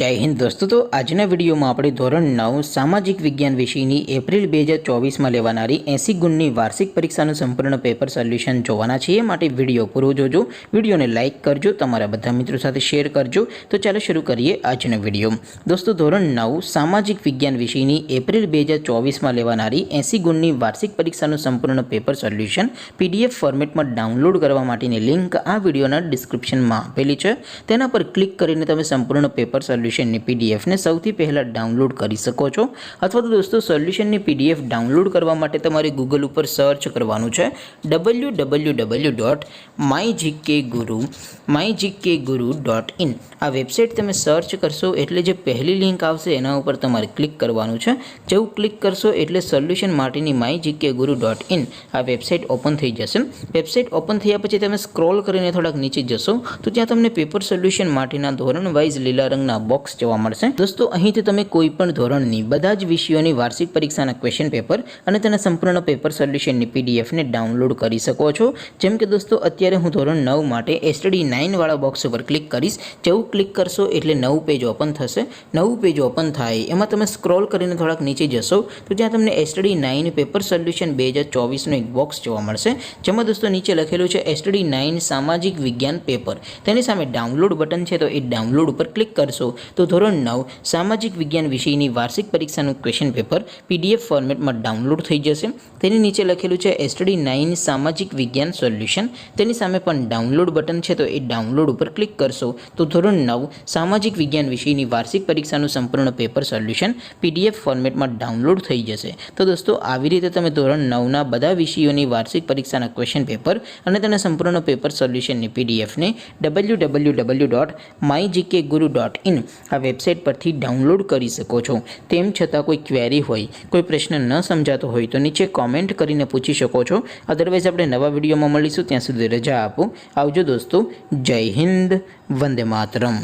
जय हिंद दोस्तों। तो आजना विडियो में આપણે ધોરણ 9 સામાજિક વિજ્ઞાન વિષયની એપ્રિલ 2024 માં લેવાનારી 80 ગુણની વાર્ષિક પરીક્ષાનું સંપૂર્ણ પેપર સોલ્યુશન જોવાના છીએ। માટે વિડિયો પૂરો જોજો, વિડિયોને લાઈક કરજો, તમારા બધા મિત્રો સાથે શેર કરજો। તો ચાલો શરૂ કરીએ આજનો વિડિયો। દોસ્તો ધોરણ 9 સામાજિક વિજ્ઞાન વિષયની એપ્રિલ 2024 માં લેવાનારી 80 ગુણની વાર્ષિક પરીક્ષાનું સંપૂર્ણ પેપર સોલ્યુશન PDF ફોર્મેટમાં ડાઉનલોડ કરવા માટેની લિંક આ વિડિયોના ડિસ્ક્રિપ્શનમાં આપેલી છે। તેના પર ક્લિક કરીને તમે સંપૂર્ણ પેપર સોલ્યુશનની PDF ને સૌથી પહેલા ડાઉનલોડ કરી શકો છો। અથવા તો દોસ્તો સોલ્યુશનની PDF ડાઉનલોડ કરવા માટે તમારે ગૂગલ ઉપર સર્ચ કરવાનું છે www.mygkguru.in। આ વેબસાઇટ તમે સર્ચ કરશો એટલે જે પહેલી લિંક આવશે એના ઉપર તમારે ક્લિક કરવાનું છે। જેવું ક્લિક કરશો એટલે સોલ્યુશન માટેની mygkguru.in આ વેબસાઇટ ઓપન થઈ જશે। વેબસાઇટ ઓપન થયા પછી તમે સ્ક્રોલ કરીને થોડાક નીચે જશો તો ત્યાં તમને પેપર સોલ્યુશન માટેના ધોરણ વાઇઝ લીલા રંગના બોક્સ જોવા મળશે। દોસ્તો અહીંથી તમે કોઈપણ ધોરણની બધા જ વિષયોની વાર્ષિક પરીક્ષાના ક્વેશ્ચન પેપર અને તેના સંપૂર્ણ પેપર સોલ્યુશનની PDF ને ડાઉનલોડ કરી શકો છો। જેમ કે દોસ્તો અત્યારે હું ધોરણ 9 માટે STD9 વાળા બોક્સ ઉપર ક્લિક કરીશ। જેવું ક્લિક કરશો એટલે નવું પેજ ઓપન થશે। નવું પેજ ઓપન થાય એમાં તમે સ્ક્રોલ કરીને થોડાક નીચે જશો તો ત્યાં તમને STD9 પેપર સોલ્યુશન 2024 નો એક બોક્સ જોવા મળશે। જેમાં દોસ્તો નીચે લખેલું છે STD9 સામાજિક વિજ્ઞાન પેપર। તેની સામે ડાઉનલોડ બટન છે, તો એ ડાઉનલોડ ઉપર ક્લિક કરશો તો ધોરણ 9 સામાજિક વિજ્ઞાન વિષયની વાર્ષિક પરીક્ષાનું ક્વેશ્ચન પેપર PDF ફોર્મેટમાં ડાઉનલોડ થઈ જશે। તેની નીચે લખેલું છે STD9 સામાજિક વિજ્ઞાન સોલ્યુશન। તેની સામે પણ ડાઉનલોડ બટન છે, તો એ ડાઉનલોડ ઉપર ક્લિક કરશો તો ધોરણ 9 સામાજિક વિજ્ઞાન વિષયની વાર્ષિક પરીક્ષાનું સંપૂર્ણ પેપર સોલ્યુશન PDF ફોર્મેટમાં ડાઉનલોડ થઈ જશે। તો દોસ્તો આવી રીતે તમે ધોરણ 9ના બધા વિષયોની વાર્ષિક પરીક્ષાના ક્વેશ્ચન પેપર અને તેના સંપૂર્ણ પેપર સોલ્યુશનની PDF ને www.mygkguru.in આ વેબસાઇટ પરથી ડાઉનલોડ કરી શકો છો। તેમ છતાં કોઈ ક્વેરી હોય, કોઈ પ્રશ્ન ન સમજાતો હોય તો નીચે કોમેન્ટ કરીને પૂછી શકો છો। અધરવાઇઝ આપણે નવા વિડીયોમાં મળીશું, ત્યાં સુધી રજા આપો। આવજો દોસ્તો। જય હિન્દ, વંદે માતરમ।